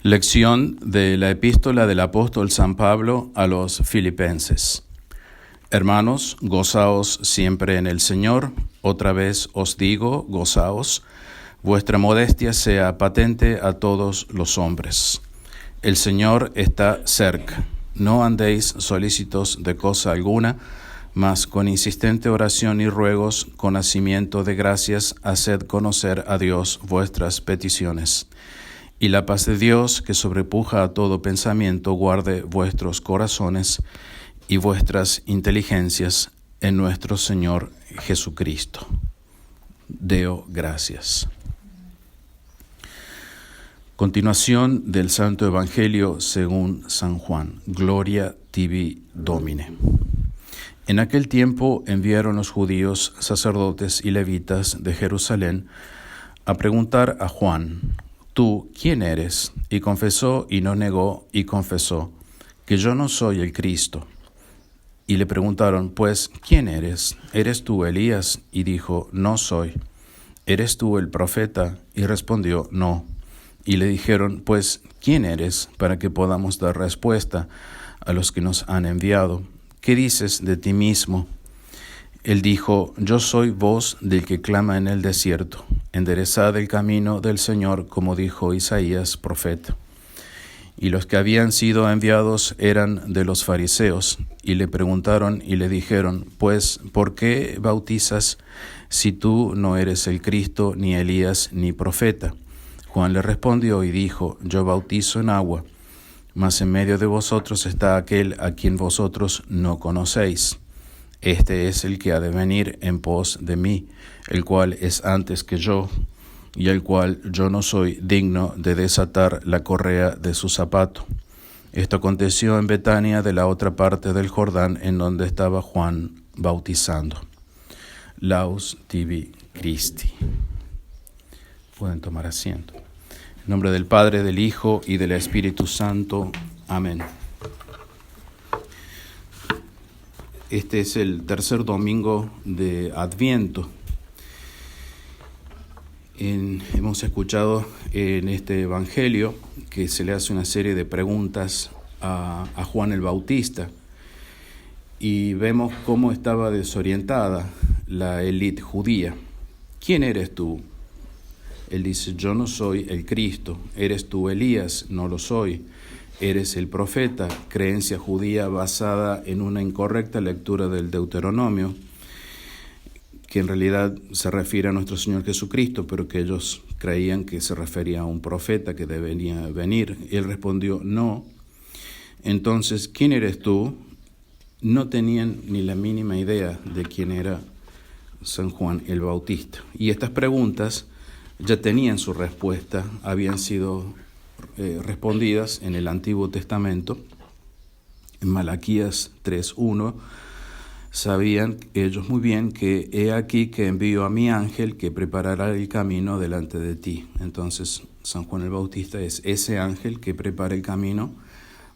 Lección de la epístola del apóstol San Pablo a los Filipenses. Hermanos, gozaos siempre en el Señor. Otra vez os digo, gozaos. Vuestra modestia sea patente a todos los hombres. El Señor está cerca. No andéis solícitos de cosa alguna, mas con insistente oración y ruegos, con hacimiento de gracias, haced conocer a Dios vuestras peticiones. Y la paz de Dios, que sobrepuja a todo pensamiento, guarde vuestros corazones y vuestras inteligencias en nuestro Señor Jesucristo. Deo gracias. Continuación del Santo Evangelio según San Juan. Gloria tibi Domine. En aquel tiempo enviaron los judíos, sacerdotes y levitas de Jerusalén a preguntar a Juan: ¿Tú quién eres? Y confesó y no negó y confesó que yo no soy el Cristo. Y le preguntaron, pues, ¿quién eres? ¿Eres tú Elías? Y dijo, no soy. ¿Eres tú el profeta? Y respondió, no. Y le dijeron, pues, ¿quién eres? Para que podamos dar respuesta a los que nos han enviado. ¿Qué dices de ti mismo? Él dijo, yo soy voz del que clama en el desierto. Enderezad el camino del Señor, como dijo Isaías, profeta. Y los que habían sido enviados eran de los fariseos, y le preguntaron y le dijeron, pues, ¿por qué bautizas si tú no eres el Cristo, ni Elías, ni profeta? Juan le respondió y dijo, yo bautizo en agua, mas en medio de vosotros está aquel a quien vosotros no conocéis. Este es el que ha de venir en pos de mí, el cual es antes que yo, y el cual yo no soy digno de desatar la correa de su zapato. Esto aconteció en Betania, de la otra parte del Jordán, en donde estaba Juan bautizando. Laus tibi Christi. Pueden tomar asiento. En nombre del Padre, del Hijo y del Espíritu Santo. Amén. Este es el tercer domingo de Adviento. Hemos escuchado en este Evangelio que se le hace una serie de preguntas a Juan el Bautista y vemos cómo estaba desorientada la élite judía. ¿Quién eres tú? Él dice, yo no soy el Cristo. ¿Eres tú Elías? No lo soy. ¿Eres el profeta? Creencia judía basada en una incorrecta lectura del Deuteronomio, que en realidad se refiere a nuestro Señor Jesucristo, pero que ellos creían que se refería a un profeta que debería venir. Y él respondió, no. Entonces, ¿quién eres tú? No tenían ni la mínima idea de quién era San Juan el Bautista. Y estas preguntas ya tenían su respuesta, habían sido respondidas en el Antiguo Testamento. En Malaquías 3:1 sabían ellos muy bien que he aquí que envío a mi ángel que preparará el camino delante de ti. Entonces San Juan el Bautista es ese ángel que prepara el camino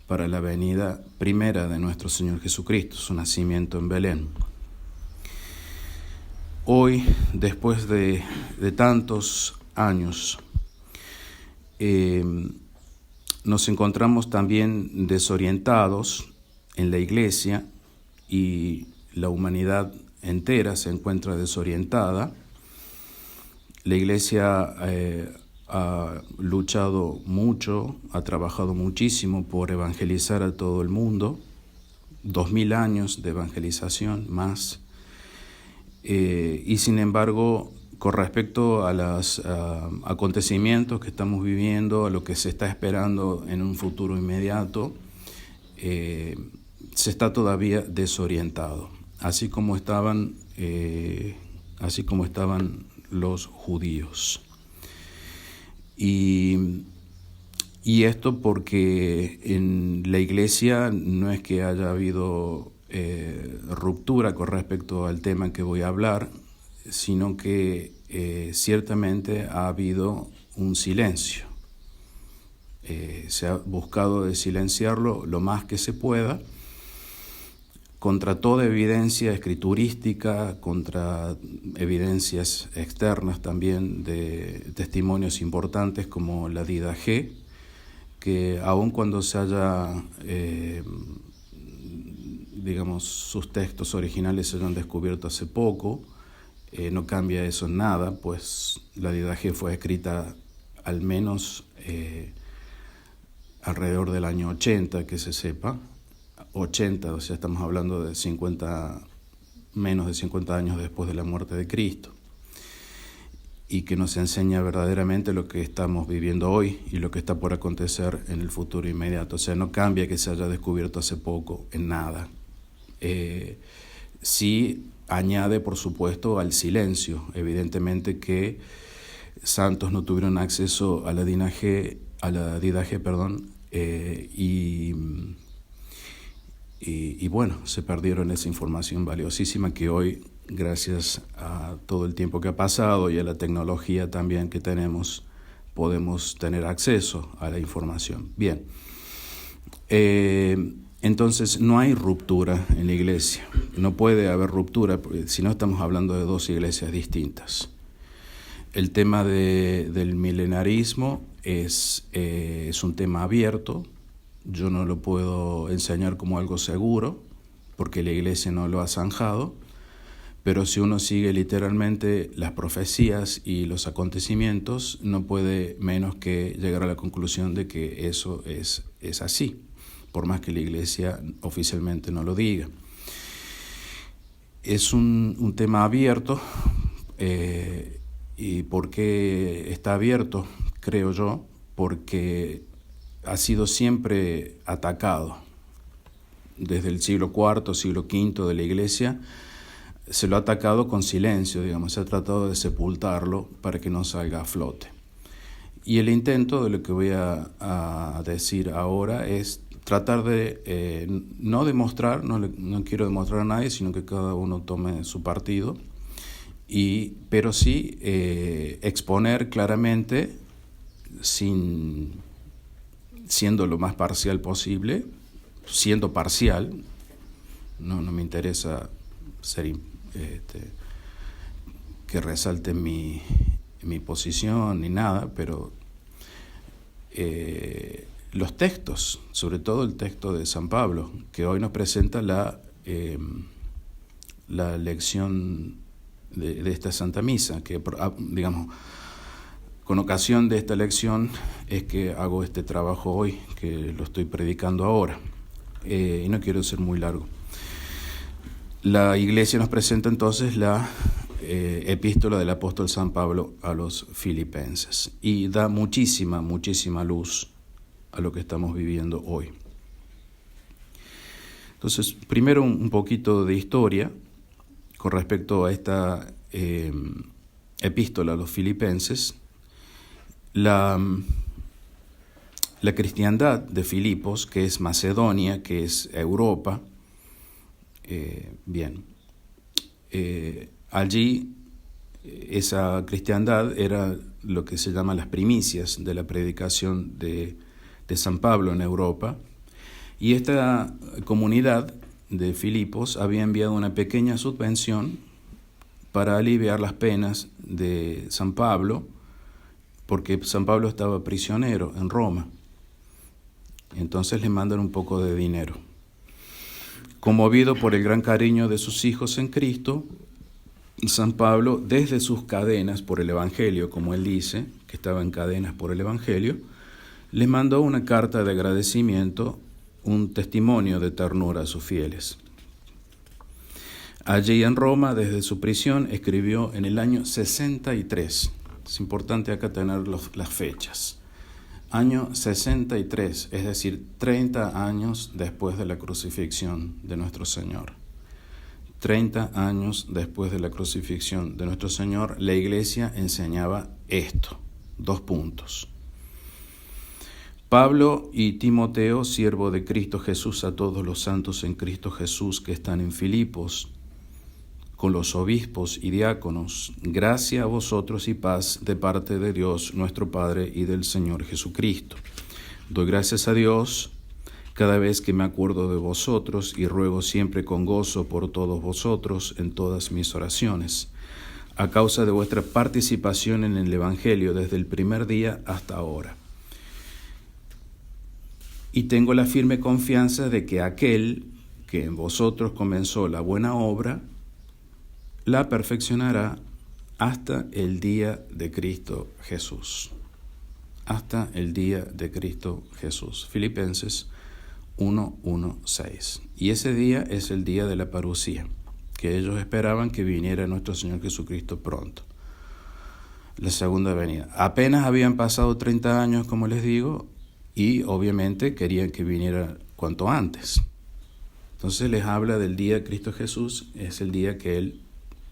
para la venida primera de nuestro Señor Jesucristo, su nacimiento en Belén. Hoy, después de tantos años, nos encontramos también desorientados en la iglesia y la humanidad entera se encuentra desorientada. La iglesia ha luchado mucho, ha trabajado muchísimo por evangelizar a todo el mundo, 2000 años de evangelización más, y sin embargo, con respecto a los acontecimientos que estamos viviendo, a lo que se está esperando en un futuro inmediato, se está todavía desorientado, así como estaban los judíos. Y esto porque en la iglesia no es que haya habido ruptura con respecto al tema que voy a hablar, sino que ciertamente ha habido un silencio. Se ha buscado de silenciarlo lo más que se pueda, contra toda evidencia escriturística, contra evidencias externas también de testimonios importantes como la Didaché, que aun cuando se haya, sus textos originales se hayan descubierto hace poco, no cambia eso en nada, pues la Didache fue escrita al menos alrededor del año 80, que se sepa, 80, o sea, estamos hablando de menos de 50 años después de la muerte de Cristo, y que nos enseña verdaderamente lo que estamos viviendo hoy y lo que está por acontecer en el futuro inmediato. O sea, no cambia que se haya descubierto hace poco en nada. Sí añade, por supuesto, al silencio. Evidentemente que santos no tuvieron acceso a la Didache, y bueno, se perdieron esa información valiosísima que hoy, gracias a todo el tiempo que ha pasado y a la tecnología también que tenemos, podemos tener acceso a la información. Bien, entonces no hay ruptura en la iglesia, no puede haber ruptura, si no estamos hablando de dos iglesias distintas. El tema del milenarismo es un tema abierto. Yo no lo puedo enseñar como algo seguro, porque la iglesia no lo ha zanjado, pero si uno sigue literalmente las profecías y los acontecimientos, no puede menos que llegar a la conclusión de que eso es así, por más que la iglesia oficialmente no lo diga. Es un tema abierto, ¿y por qué está abierto? Creo yo, porque ha sido siempre atacado. Desde el siglo IV, siglo V de la Iglesia, se lo ha atacado con silencio, se ha tratado de sepultarlo para que no salga a flote. Y el intento de lo que voy a decir ahora es tratar de no demostrar, no quiero demostrar a nadie, sino que cada uno tome su partido, pero sí exponer claramente, siendo lo más parcial posible, siendo parcial, no me interesa ser que resalte mi posición ni nada, pero los textos, sobre todo el texto de San Pablo, que hoy nos presenta la lección de esta Santa Misa, que con ocasión de esta lección es que hago este trabajo hoy, que lo estoy predicando ahora, y no quiero ser muy largo. La Iglesia nos presenta entonces la epístola del apóstol San Pablo a los Filipenses, y da muchísima luz a lo que estamos viviendo hoy. Entonces, primero un poquito de historia con respecto a esta epístola a los Filipenses. La cristiandad de Filipos, que es Macedonia, que es Europa, allí esa cristiandad era lo que se llama las primicias de la predicación de San Pablo en Europa, y esta comunidad de Filipos había enviado una pequeña subvención para aliviar las penas de San Pablo, porque San Pablo estaba prisionero en Roma. Entonces le mandan un poco de dinero. Conmovido por el gran cariño de sus hijos en Cristo, San Pablo, desde sus cadenas por el Evangelio, como él dice, que estaba en cadenas por el Evangelio, les mandó una carta de agradecimiento, un testimonio de ternura a sus fieles. Allí en Roma, desde su prisión, escribió en el año 63. Es importante acá tener las fechas. Año 63, es decir, 30 años después de la crucifixión de nuestro Señor. 30 años después de la crucifixión de nuestro Señor, la Iglesia enseñaba esto. 2 puntos. Pablo y Timoteo, siervo de Cristo Jesús, a todos los santos en Cristo Jesús que están en Filipos, con los obispos y diáconos, gracia a vosotros y paz de parte de Dios nuestro Padre y del Señor Jesucristo. Doy gracias a Dios cada vez que me acuerdo de vosotros y ruego siempre con gozo por todos vosotros en todas mis oraciones, a causa de vuestra participación en el Evangelio desde el primer día hasta ahora. y tengo la firme confianza de que aquel que en vosotros comenzó la buena obra, la perfeccionará hasta el día de Cristo Jesús. Hasta el día de Cristo Jesús. Filipenses 1:1-6. Y ese día es el día de la parusía, que ellos esperaban que viniera nuestro Señor Jesucristo pronto. La segunda venida. Apenas habían pasado 30 años, como les digo, y obviamente querían que viniera cuanto antes. Entonces les habla del día de Cristo Jesús, es el día que Él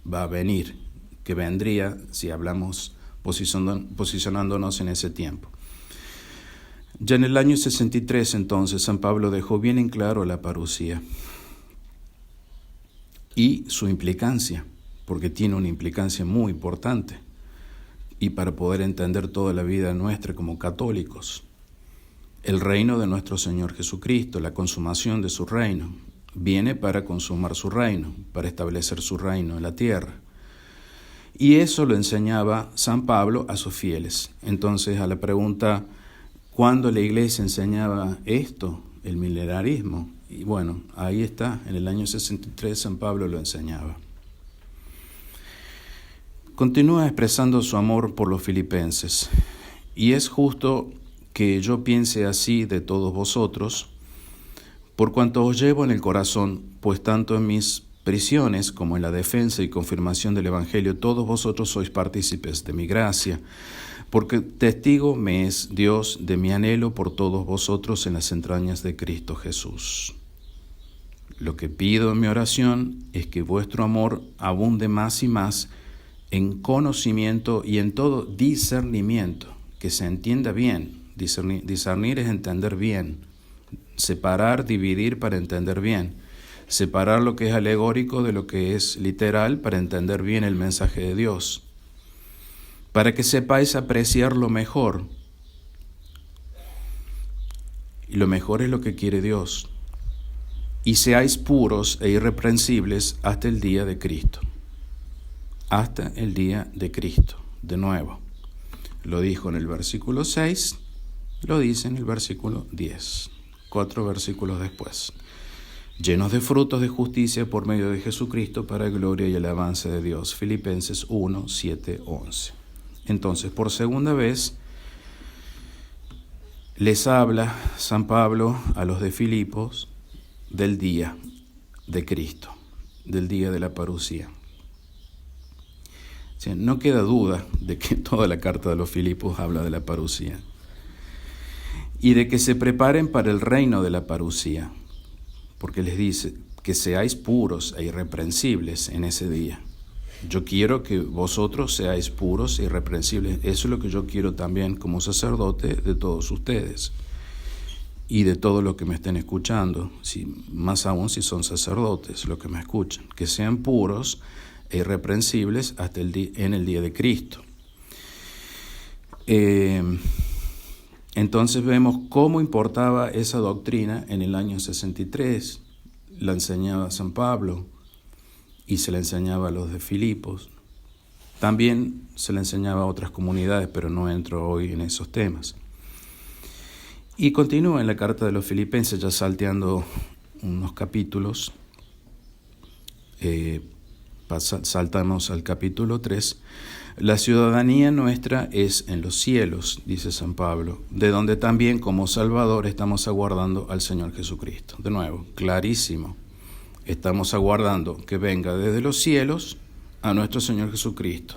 va a venir, que vendría si hablamos posicionándonos en ese tiempo. Ya en el año 63 entonces San Pablo dejó bien en claro la parusía y su implicancia, porque tiene una implicancia muy importante y para poder entender toda la vida nuestra como católicos. El reino de nuestro Señor Jesucristo, la consumación de su reino, viene para consumar su reino, para establecer su reino en la tierra. Y eso lo enseñaba San Pablo a sus fieles. Entonces, a la pregunta, ¿cuándo la iglesia enseñaba esto, el milenarismo? Y bueno, ahí está, en el año 63 San Pablo lo enseñaba. Continúa expresando su amor por los filipenses. Y es justo que yo piense así de todos vosotros, por cuanto os llevo en el corazón, pues tanto en mis prisiones como en la defensa y confirmación del Evangelio, todos vosotros sois partícipes de mi gracia, porque testigo me es Dios de mi anhelo por todos vosotros en las entrañas de Cristo Jesús. Lo que pido en mi oración es que vuestro amor abunde más y más en conocimiento y en todo discernimiento, que se entienda bien. Discernir es entender bien. Separar, dividir para entender bien. Separar lo que es alegórico de lo que es literal para entender bien el mensaje de Dios. Para que sepáis apreciar lo mejor. Y lo mejor es lo que quiere Dios. Y seáis puros e irreprensibles hasta el día de Cristo. Hasta el día de Cristo. De nuevo. Lo dijo en el versículo 6, lo dice en el versículo 10. 4 versículos después. Llenos de frutos de justicia por medio de Jesucristo para gloria y alabanza de Dios. Filipenses 1, 7, 11. Entonces, por segunda vez, les habla San Pablo a los de Filipos del día de Cristo, del día de la parusía. Sí, no queda duda de que toda la carta de los Filipos habla de la parusía y de que se preparen para el reino de la parusía, porque les dice que seáis puros e irreprensibles en ese día. Yo quiero que vosotros seáis puros e irreprensibles. Eso es lo que yo quiero también como sacerdote de todos ustedes y de todos los que me estén escuchando, más aún si son sacerdotes los que me escuchan, que sean puros e irreprensibles hasta en el día de Cristo. Entonces vemos cómo importaba esa doctrina en el año 63. La enseñaba San Pablo y se la enseñaba a los de Filipos. También se la enseñaba a otras comunidades, pero no entro hoy en esos temas. Y continúa en la carta de los Filipenses, ya salteando unos capítulos. Saltamos al capítulo 3. La ciudadanía nuestra es en los cielos, dice San Pablo, de donde también como Salvador estamos aguardando al Señor Jesucristo. De nuevo, clarísimo. Estamos aguardando que venga desde los cielos a nuestro Señor Jesucristo.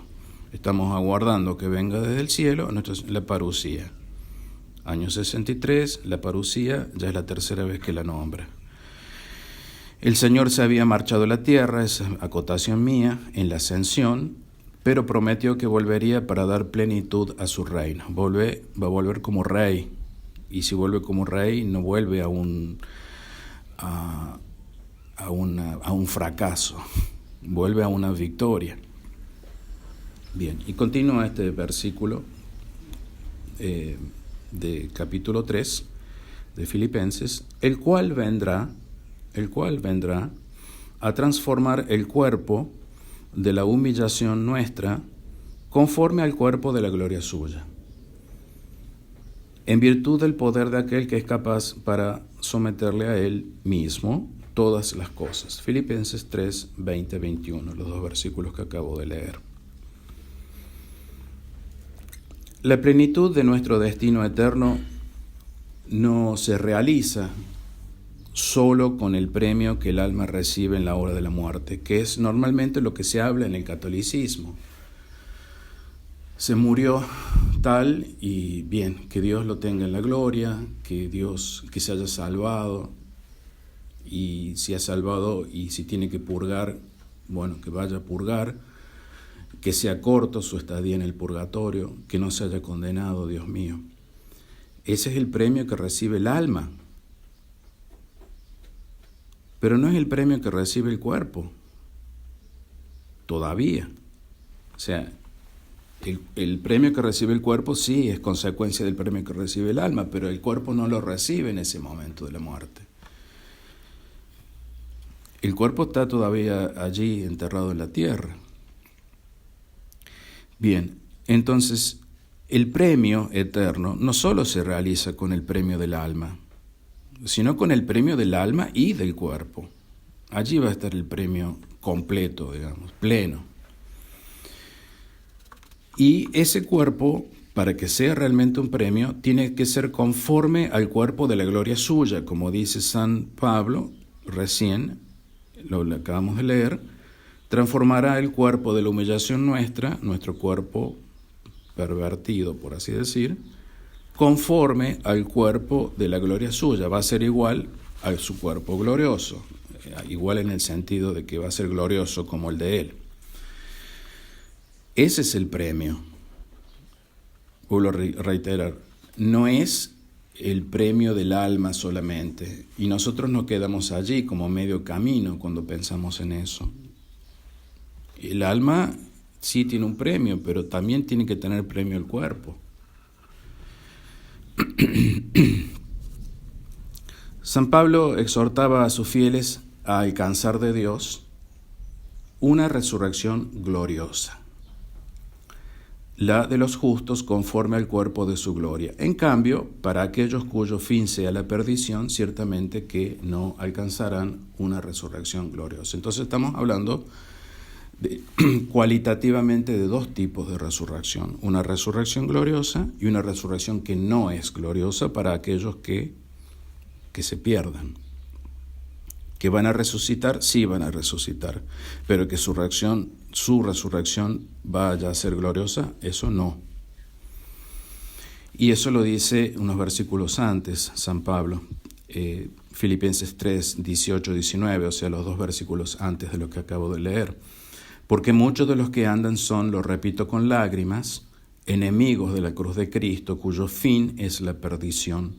Estamos aguardando que venga desde el cielo a la parusía. Año 63, la parusía ya es la tercera vez que la nombra. El Señor se había marchado a la tierra, esa acotación mía, en la ascensión, pero prometió que volvería para dar plenitud a su reino. Va a volver como rey, y si vuelve como rey, no vuelve a un fracaso, vuelve a una victoria. Bien, y continúa este versículo de capítulo 3 de Filipenses, el cual vendrá a transformar el cuerpo de la humillación nuestra conforme al cuerpo de la gloria suya. en virtud del poder de aquel que es capaz para someterle a él mismo todas las cosas. Filipenses 3, 20, 21, los dos versículos que acabo de leer. La plenitud de nuestro destino eterno no se realiza solo con el premio que el alma recibe en la hora de la muerte, que es normalmente lo que se habla en el catolicismo. Se murió tal y bien, que Dios lo tenga en la gloria, que se haya salvado, y si ha salvado y si tiene que purgar, bueno, que vaya a purgar, que sea corto su estadía en el purgatorio, que no se haya condenado, Dios mío. Ese es el premio que recibe el alma, pero no es el premio que recibe el cuerpo, todavía. O sea, el premio que recibe el cuerpo sí es consecuencia del premio que recibe el alma, pero el cuerpo no lo recibe en ese momento de la muerte. El cuerpo está todavía allí enterrado en la tierra. Bien, entonces el premio eterno no solo se realiza con el premio del alma, sino con el premio del alma y del cuerpo. Allí va a estar el premio completo, digamos, pleno. Y ese cuerpo, para que sea realmente un premio, tiene que ser conforme al cuerpo de la gloria suya, como dice San Pablo recién, lo acabamos de leer, transformará el cuerpo de la humillación nuestra, nuestro cuerpo pervertido, por así decir, conforme al cuerpo de la gloria suya. Va a ser igual a su cuerpo glorioso, igual en el sentido de que va a ser glorioso como el de él. Ese es el premio. Vuelvo a reiterar, no es el premio del alma solamente, y nosotros no quedamos allí como medio camino cuando pensamos en eso. El alma sí tiene un premio, pero también tiene que tener premio el cuerpo. San Pablo exhortaba a sus fieles a alcanzar de Dios una resurrección gloriosa, la de los justos conforme al cuerpo de su gloria. En cambio, para aquellos cuyo fin sea la perdición, ciertamente que no alcanzarán una resurrección gloriosa. Entonces estamos hablando cualitativamente de dos tipos de resurrección: una resurrección gloriosa y una resurrección que no es gloriosa para aquellos que se pierdan. ¿Que van a resucitar? Sí van a resucitar, pero que su resurrección vaya a ser gloriosa, eso no. Y eso lo dice unos versículos antes San Pablo, Filipenses 3, 18, 19, o sea, los dos versículos antes de lo que acabo de leer. Porque muchos de los que andan son, lo repito con lágrimas, enemigos de la cruz de Cristo, cuyo fin es la perdición,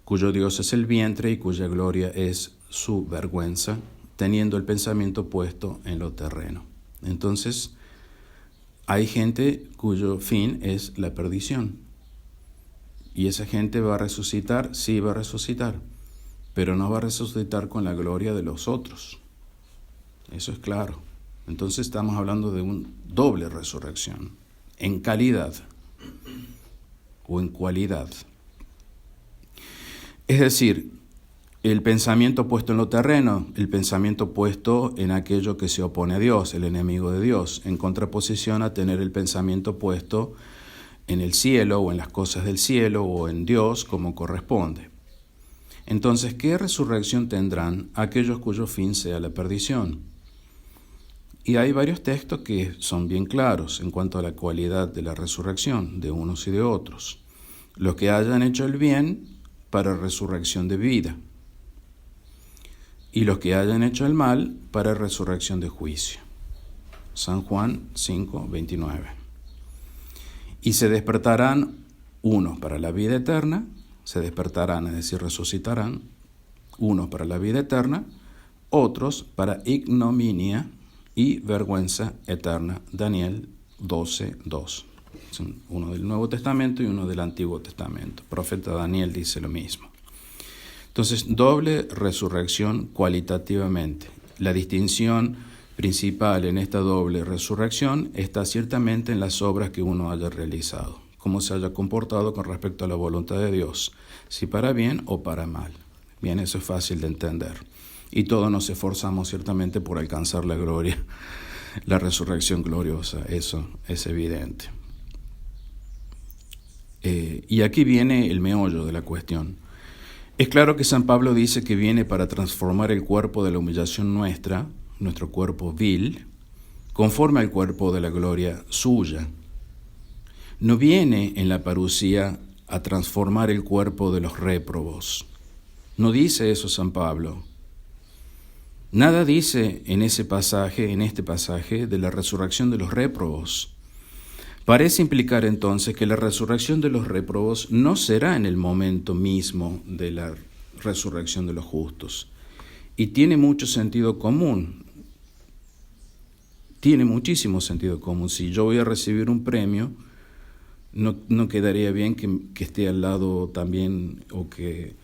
cuyo Dios es el vientre y cuya gloria es su vergüenza, teniendo el pensamiento puesto en lo terreno. Entonces, hay gente cuyo fin es la perdición. ¿Y esa gente va a resucitar? Sí, va a resucitar, pero no va a resucitar con la gloria de los otros. Eso es claro. Entonces estamos hablando de una doble resurrección, en calidad o en cualidad. Es decir, el pensamiento puesto en lo terreno, el pensamiento puesto en aquello que se opone a Dios, el enemigo de Dios, en contraposición a tener el pensamiento puesto en el cielo o en las cosas del cielo o en Dios como corresponde. Entonces, ¿qué resurrección tendrán aquellos cuyo fin sea la perdición? Y hay varios textos que son bien claros en cuanto a la cualidad de la resurrección de unos y de otros. Los que hayan hecho el bien para resurrección de vida, y los que hayan hecho el mal para resurrección de juicio. San Juan 5, 29. Y se despertarán unos para la vida eterna, se despertarán, es decir, resucitarán, unos para la vida eterna, otros para ignominia y vergüenza eterna. Daniel 12, 2. Uno del Nuevo Testamento y uno del Antiguo Testamento. El profeta Daniel dice lo mismo. Entonces, doble resurrección cualitativamente. La distinción principal en esta doble resurrección está ciertamente en las obras que uno haya realizado. cómo se haya comportado con respecto a la voluntad de Dios, si para bien o para mal. Bien, eso es fácil de entender. Y todos nos esforzamos ciertamente por alcanzar la gloria, la resurrección gloriosa, eso es evidente. Y aquí viene el meollo de la cuestión. Es claro que San Pablo dice que viene para transformar el cuerpo de la humillación nuestra, nuestro cuerpo vil, conforme al cuerpo de la gloria suya. No viene en la parusía a transformar el cuerpo de los réprobos. No dice eso San Pablo. Nada dice en este pasaje, de la resurrección de los réprobos. Parece implicar entonces que la resurrección de los réprobos no será en el momento mismo de la resurrección de los justos. Y tiene mucho sentido común. Tiene muchísimo sentido común. Si yo voy a recibir un premio, no quedaría bien que esté al lado también o que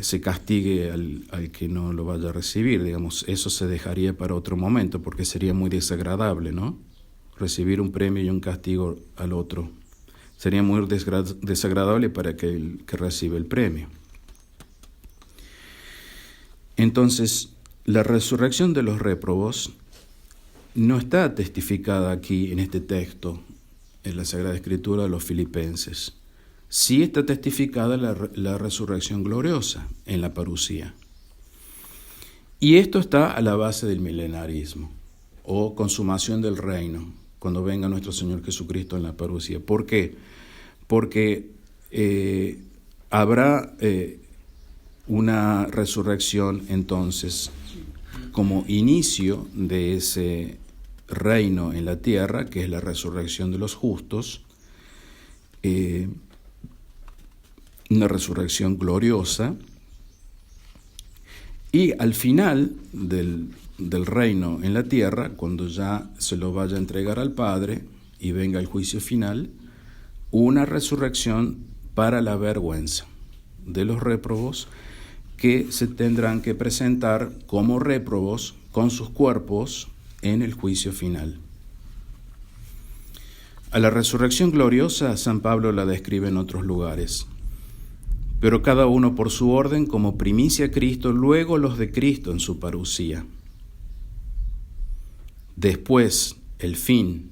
se castigue al que no lo vaya a recibir. Digamos, eso se dejaría para otro momento porque sería muy desagradable, ¿no? Recibir un premio y un castigo al otro. Sería muy desagradable para el que recibe el premio. Entonces, la resurrección de los réprobos no está testificada aquí en este texto, en la Sagrada Escritura de los Filipenses. Sí está testificada la resurrección gloriosa en la parusía. Y esto está a la base del milenarismo, o consumación del reino, cuando venga nuestro Señor Jesucristo en la parusía. ¿Por qué? Porque habrá una resurrección entonces como inicio de ese reino en la tierra, que es la resurrección de los justos, una resurrección gloriosa, y al final del reino en la tierra, cuando ya se lo vaya a entregar al Padre y venga el juicio final, una resurrección para la vergüenza de los réprobos, que se tendrán que presentar como réprobos con sus cuerpos en el juicio final. A la resurrección gloriosa San Pablo la describe en otros lugares, pero cada uno por su orden, como primicia a Cristo, luego los de Cristo en su parusía. Después, el fin,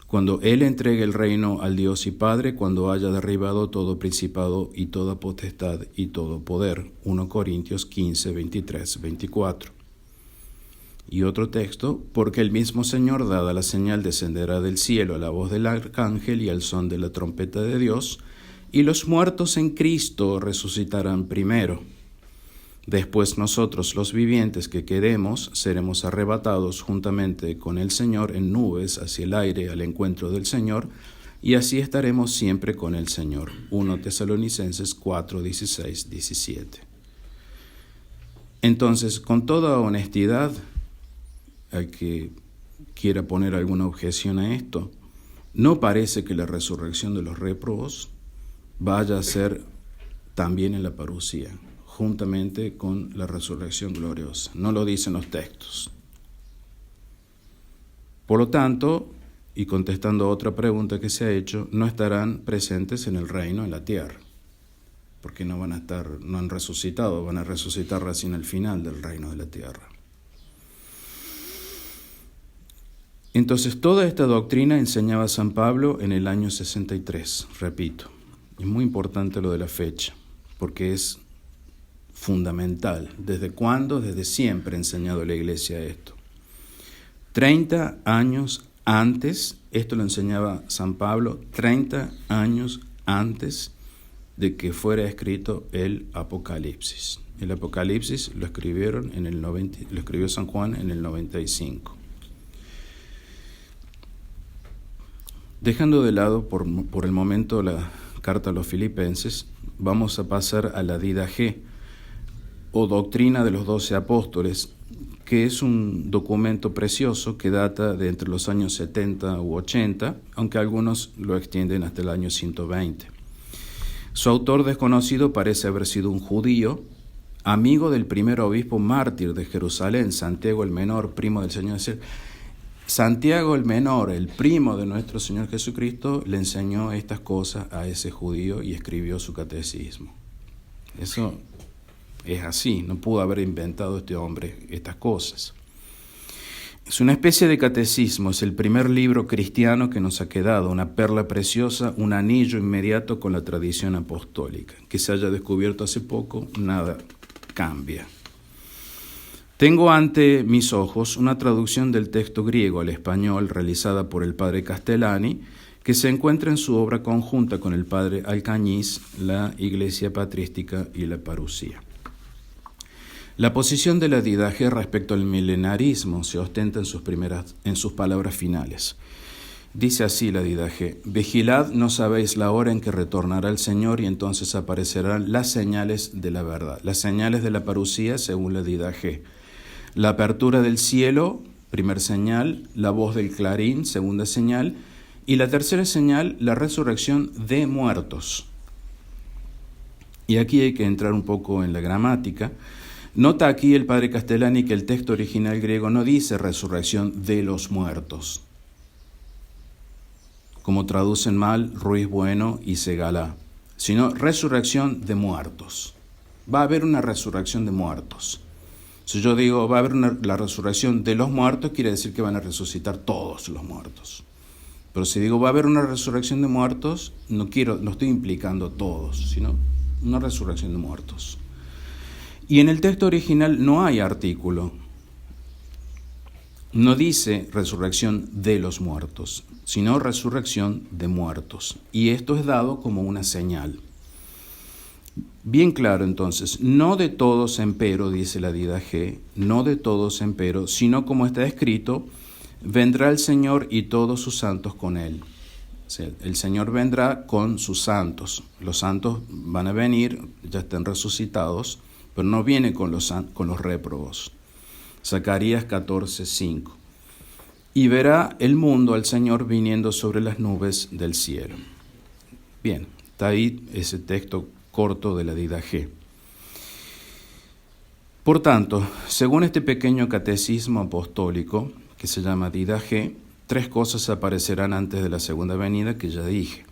cuando Él entregue el reino al Dios y Padre, cuando haya derribado todo principado y toda potestad y todo poder. 1 Corintios 15, 23, 24. Y otro texto, porque el mismo Señor, dada la señal, descenderá del cielo a la voz del arcángel y al son de la trompeta de Dios, y los muertos en Cristo resucitarán primero. Después nosotros, los vivientes que quedemos, seremos arrebatados juntamente con el Señor en nubes hacia el aire al encuentro del Señor, y así estaremos siempre con el Señor. 1 Tesalonicenses 4, 16, 17. Entonces, con toda honestidad, al que quiera poner alguna objeción a esto, no parece que la resurrección de los réprobos vaya a ser también en la parusía, juntamente con la resurrección gloriosa. No lo dicen los textos. Por lo tanto, y contestando a otra pregunta que se ha hecho, no estarán presentes en el reino en la tierra, porque no han resucitado, van a resucitar recién al final del reino de la tierra. Entonces, toda esta doctrina enseñaba San Pablo en el año 63, repito. Es muy importante lo de la fecha, porque es fundamental. ¿Desde cuándo? Desde siempre ha enseñado la Iglesia esto. 30 años antes, esto lo enseñaba San Pablo, 30 años antes de que fuera escrito el Apocalipsis. El Apocalipsis lo escribió San Juan en el 95. Dejando de lado por el momento la carta a los Filipenses, vamos a pasar a la Didaché, o Doctrina de los 12 Apóstoles, que es un documento precioso que data de entre los años 70 u 80, aunque algunos lo extienden hasta el año 120. Su autor desconocido parece haber sido un judío, amigo del primer obispo mártir de Jerusalén, Santiago el Menor, primo del Señor. Santiago el menor, el primo de nuestro Señor Jesucristo, le enseñó estas cosas a ese judío y escribió su catecismo. Eso es así, no pudo haber inventado este hombre estas cosas. Es una especie de catecismo, es el primer libro cristiano que nos ha quedado, una perla preciosa, un anillo inmediato con la tradición apostólica. Que se haya descubierto hace poco, nada cambia. Tengo ante mis ojos una traducción del texto griego al español realizada por el padre Castellani, que se encuentra en su obra conjunta con el padre Alcañiz, la Iglesia Patrística y la Parucía. La posición de la Didache respecto al milenarismo se ostenta en sus palabras finales. Dice así la Didache: vigilad, no sabéis la hora en que retornará el Señor y entonces aparecerán las señales de la verdad. Las señales de la parucía según la Didache: la apertura del cielo, primer señal; la voz del clarín, segunda señal; y la tercera señal, la resurrección de muertos. Y aquí hay que entrar un poco en la gramática. Nota aquí el padre Castellani que el texto original griego no dice resurrección de los muertos, como traducen mal Ruiz Bueno y Segalá, sino resurrección de muertos. Va a haber una resurrección de muertos. Si yo digo va a haber la resurrección de los muertos, quiere decir que van a resucitar todos los muertos. Pero si digo va a haber una resurrección de muertos, no estoy implicando todos, sino una resurrección de muertos. Y en el texto original no hay artículo. No dice resurrección de los muertos, sino resurrección de muertos. Y esto es dado como una señal. Bien claro entonces, no de todos empero, dice la Didache, no de todos empero, sino como está escrito, vendrá el Señor y todos sus santos con él. O sea, el Señor vendrá con sus santos. Los santos van a venir, ya están resucitados, pero no viene con los réprobos. Zacarías 14:5. Y verá el mundo al Señor viniendo sobre las nubes del cielo. Bien, está ahí ese texto corto de la Didache. Por tanto, según este pequeño catecismo apostólico, que se llama Didache, 3 cosas aparecerán antes de la segunda venida que ya dije: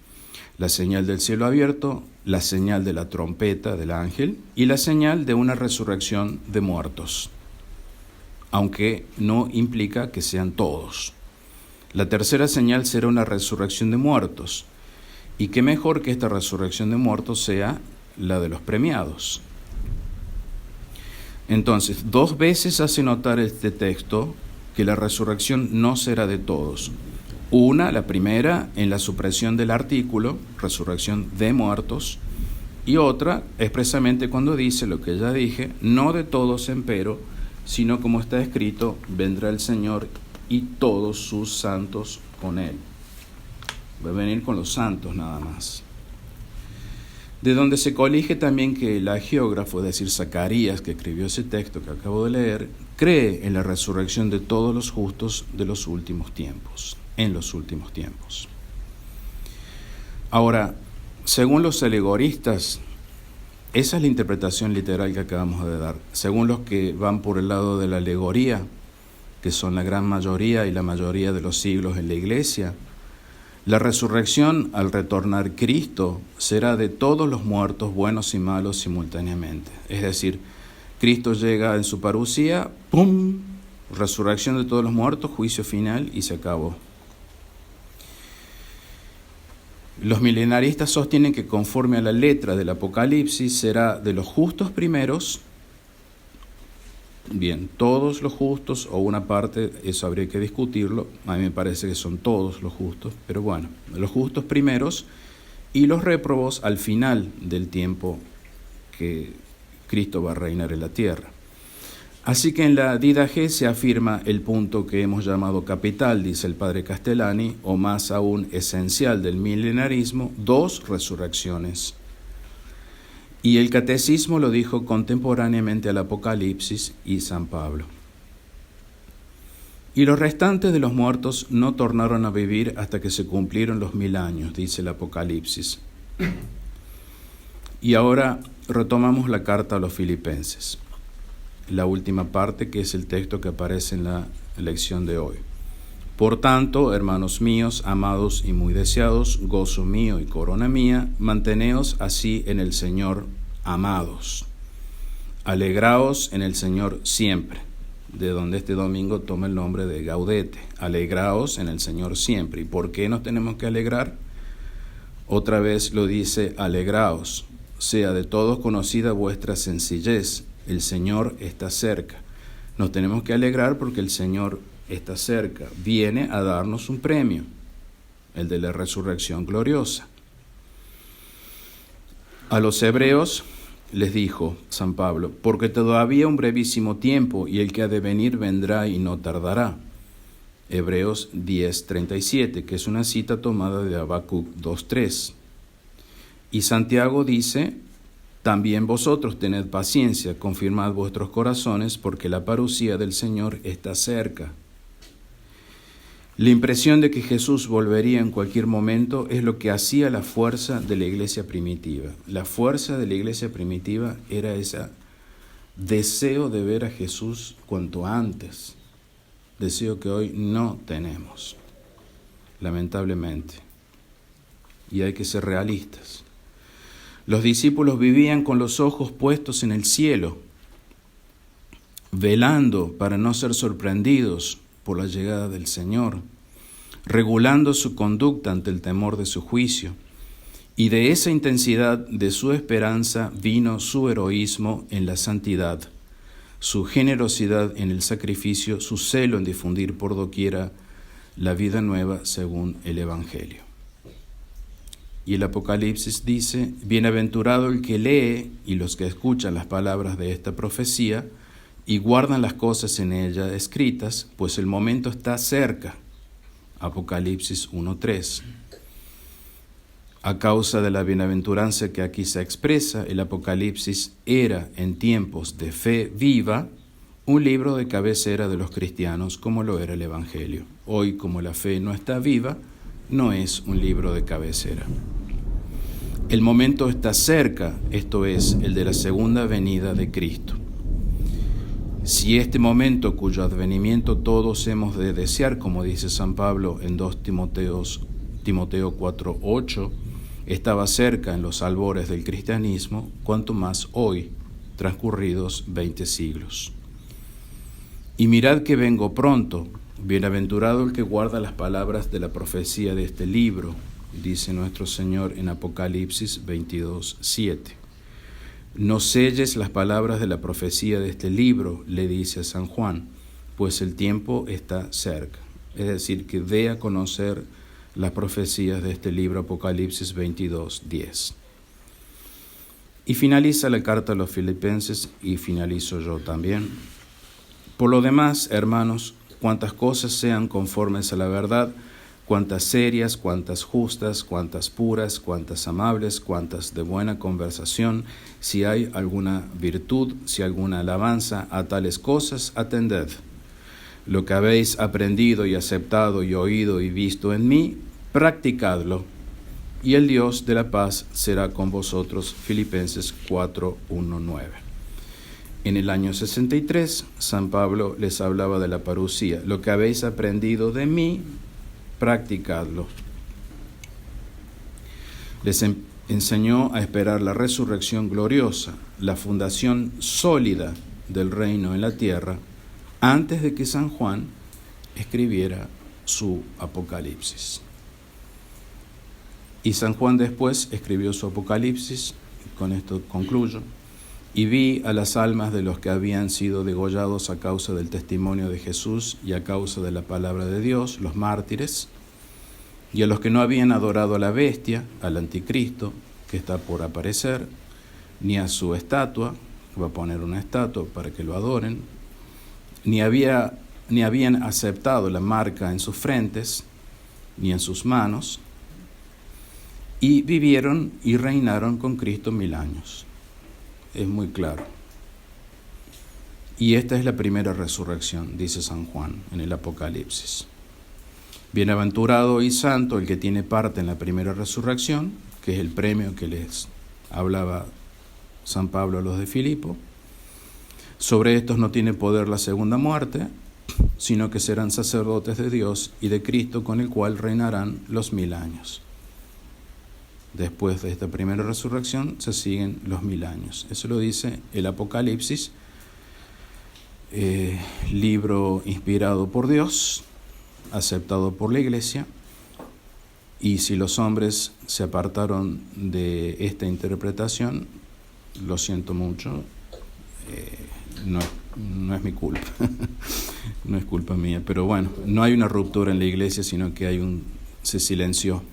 la señal del cielo abierto, la señal de la trompeta del ángel y la señal de una resurrección de muertos, aunque no implica que sean todos. La tercera señal será una resurrección de muertos, y qué mejor que esta resurrección de muertos sea la de los premiados. Entonces, 2 veces hace notar este texto que la resurrección no será de todos. Una, la primera, en la supresión del artículo, resurrección de muertos, y otra, expresamente cuando dice lo que ya dije, no de todos empero, sino como está escrito, vendrá el Señor y todos sus santos con él. Va a venir con los santos nada más. De donde se colige también que el hagiógrafo, es decir, Zacarías, que escribió ese texto que acabo de leer, cree en la resurrección de todos los justos de los últimos tiempos, en los últimos tiempos. Ahora, según los alegoristas, esa es la interpretación literal que acabamos de dar. Según los que van por el lado de la alegoría, que son la gran mayoría y la mayoría de los siglos en la Iglesia, la resurrección al retornar Cristo será de todos los muertos, buenos y malos, simultáneamente. Es decir, Cristo llega en su parucía, ¡pum!, resurrección de todos los muertos, juicio final y se acabó. Los milenaristas sostienen que conforme a la letra del Apocalipsis será de los justos primeros, bien, todos los justos o una parte, eso habría que discutirlo, a mí me parece que son todos los justos, pero bueno, los justos primeros y los réprobos al final del tiempo que Cristo va a reinar en la tierra. Así que en la Didache se afirma el punto que hemos llamado capital, dice el padre Castellani, o más aún esencial del milenarismo: 2 resurrecciones. Y el catecismo lo dijo contemporáneamente al Apocalipsis y San Pablo. Y los restantes de los muertos no tornaron a vivir hasta que se cumplieron los 1000 años, dice el Apocalipsis. Y ahora retomamos la carta a los Filipenses, la última parte, que es el texto que aparece en la lección de hoy. Por tanto, hermanos míos, amados y muy deseados, gozo mío y corona mía, manteneos así en el Señor, amados. Alegraos en el Señor siempre, de donde este domingo toma el nombre de Gaudete. Alegraos en el Señor siempre. ¿Y por qué nos tenemos que alegrar? Otra vez lo dice, alegraos. Sea de todos conocida vuestra sencillez. El Señor está cerca. Nos tenemos que alegrar porque el Señor está cerca. Viene a darnos un premio, el de la resurrección gloriosa. A los hebreos les dijo San Pablo, porque todavía un brevísimo tiempo y el que ha de venir vendrá y no tardará. Hebreos 10:37, que es una cita tomada de Habacuc 2:3. Y Santiago dice, también vosotros tened paciencia, confirmad vuestros corazones, porque la parucía del Señor está cerca. La impresión de que Jesús volvería en cualquier momento es lo que hacía la fuerza de la iglesia primitiva. La fuerza de la iglesia primitiva era ese deseo de ver a Jesús cuanto antes, deseo que hoy no tenemos, lamentablemente, y hay que ser realistas. Los discípulos vivían con los ojos puestos en el cielo, velando para no ser sorprendidos por la llegada del Señor, regulando su conducta ante el temor de su juicio, y de esa intensidad de su esperanza vino su heroísmo en la santidad, su generosidad en el sacrificio, su celo en difundir por doquiera la vida nueva según el Evangelio. Y el Apocalipsis dice, bienaventurado el que lee y los que escuchan las palabras de esta profecía y guardan las cosas en ella escritas, pues el momento está cerca. Apocalipsis 1:3. A causa de la bienaventuranza que aquí se expresa, el Apocalipsis era en tiempos de fe viva un libro de cabecera de los cristianos como lo era el Evangelio. Hoy, como la fe no está viva, no es un libro de cabecera. El momento está cerca, esto es, el de la segunda venida de Cristo. Si este momento, cuyo advenimiento todos hemos de desear, como dice San Pablo en 2 Timoteo 4:8, estaba cerca en los albores del cristianismo, cuanto más hoy, transcurridos 20 siglos. Y mirad que vengo pronto, bienaventurado el que guarda las palabras de la profecía de este libro, dice nuestro Señor en Apocalipsis 22:7. No selles las palabras de la profecía de este libro, le dice a San Juan, pues el tiempo está cerca. Es decir, que dé a conocer las profecías de este libro, Apocalipsis 22:10. Y finaliza la carta a los Filipenses, y finalizo yo también. Por lo demás, hermanos, cuantas cosas sean conformes a la verdad, cuantas serias, cuantas justas, cuantas puras, cuantas amables, cuantas de buena conversación, si hay alguna virtud, si alguna alabanza, a tales cosas atended. Lo que habéis aprendido y aceptado y oído y visto en mí, practicadlo, y el Dios de la paz será con vosotros. Filipenses 4:1-9. En el año 63, San Pablo les hablaba de la parucía. Lo que habéis aprendido de mí, practicadlo. Les enseñó a esperar la resurrección gloriosa, la fundación sólida del reino en la tierra, antes de que San Juan escribiera su Apocalipsis. Y San Juan después escribió su Apocalipsis, con esto concluyo, y vi a las almas de los que habían sido degollados a causa del testimonio de Jesús y a causa de la palabra de Dios, los mártires, y a los que no habían adorado a la bestia, al anticristo, que está por aparecer, ni a su estatua, que va a poner una estatua para que lo adoren, ni habían aceptado la marca en sus frentes, ni en sus manos, y vivieron y reinaron con Cristo 1000 años. Es muy claro. Y esta es la primera resurrección, dice San Juan en el Apocalipsis. Bienaventurado y santo el que tiene parte en la primera resurrección, que es el premio que les hablaba San Pablo a los de Filipo. Sobre estos no tiene poder la segunda muerte, sino que serán sacerdotes de Dios y de Cristo, con el cual reinarán los 1000 años. Después de esta primera resurrección se siguen los 1000 años. Eso lo dice el Apocalipsis, libro inspirado por Dios, aceptado por la Iglesia. Y si los hombres se apartaron de esta interpretación, lo siento mucho, no es mi culpa, no es culpa mía. Pero bueno, no hay una ruptura en la Iglesia, sino que se silenció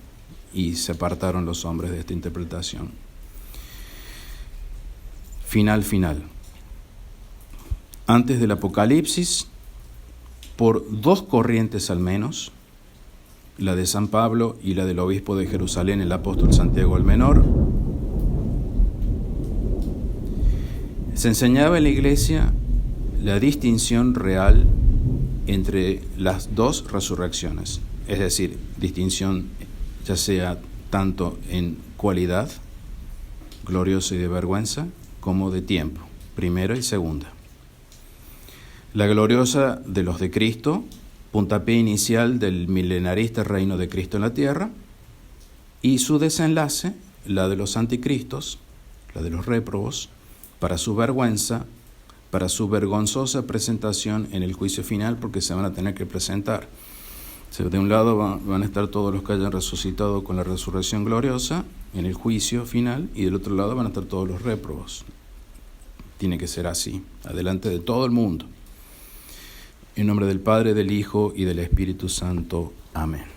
y se apartaron los hombres de esta interpretación. Final. Antes del Apocalipsis, por 2 corrientes al menos, la de San Pablo y la del obispo de Jerusalén, el apóstol Santiago el Menor, se enseñaba en la Iglesia la distinción real entre las 2 resurrecciones, es decir, distinción ya sea tanto en cualidad, gloriosa y de vergüenza, como de tiempo, primera y segunda. La gloriosa de los de Cristo, puntapié inicial del milenarista reino de Cristo en la tierra, y su desenlace, la de los anticristos, la de los réprobos, para su vergüenza, para su vergonzosa presentación en el juicio final, porque se van a tener que presentar. O sea, de un lado van a estar todos los que hayan resucitado con la resurrección gloriosa en el juicio final, y del otro lado van a estar todos los réprobos. Tiene que ser así, adelante de todo el mundo. En nombre del Padre, del Hijo y del Espíritu Santo. Amén.